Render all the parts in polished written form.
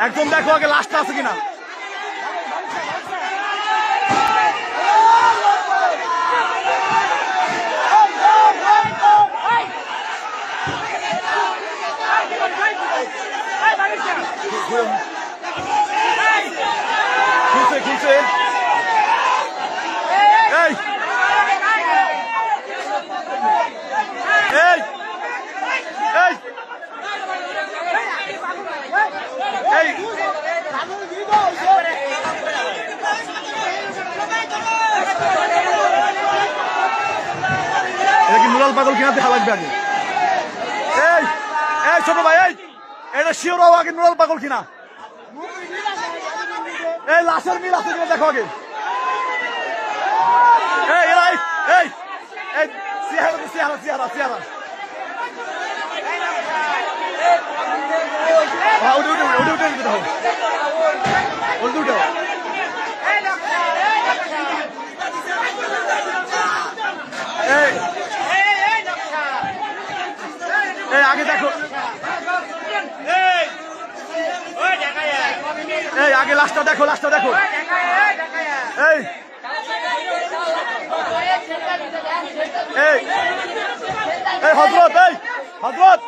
একদম দেখো আগে লাস্টটা আছে কিনা। খুলছে খুলছে এই এই এই এই এটা কি নুরাল পাগল কিনা দেখা লাগবে আগে। এই এই ছোট ভাই এই এটা শিওর হও আগে নুরাল পাগল কিনা। এই লাশের মিল আছে কিনা দেখো আগে। এই এরা এই এই সিহারা সিহারা সিহারা সিহারা উঠে উঠে উঠে উঠে উঠে দাও উঠে উঠে এই এই আগে দেখো এই আগে লাস্টটা দেখো লাস্টটা দেখো। এই এই এই হযরত এই হযরত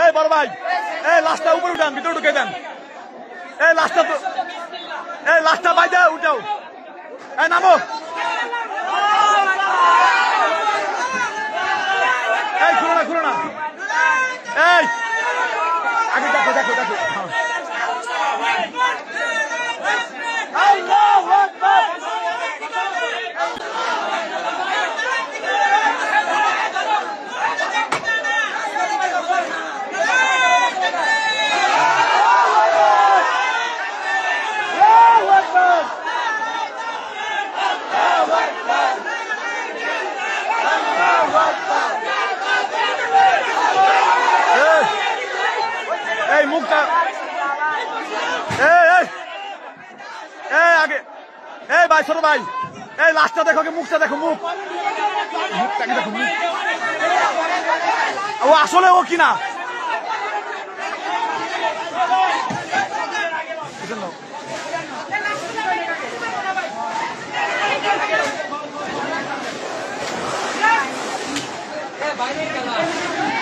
এই বড় ভাই এই লাস্টটা উপরে উঠান ভিতরে ঢুকে দেন। এই লাস্টটা বাইরে উঠাও। এই নামো এই খুলো না এই আগে দেখো দেখো দেখো এই মুখটা এই আগে এই ভাই ছোট ভাই এই লাস্টটা দেখো মুখটা দেখো মুখটাকে দেখো মুখ ও আসলে ও কিনা।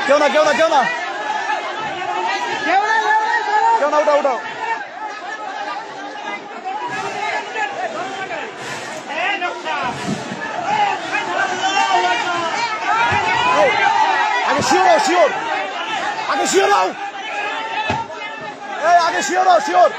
কেউ না কেউ না কেউ না কেউ না উঠাও উঠাও। আগে শিওর হও শিওর আগে শিওর হও এই আগে শিওর হও শিওর।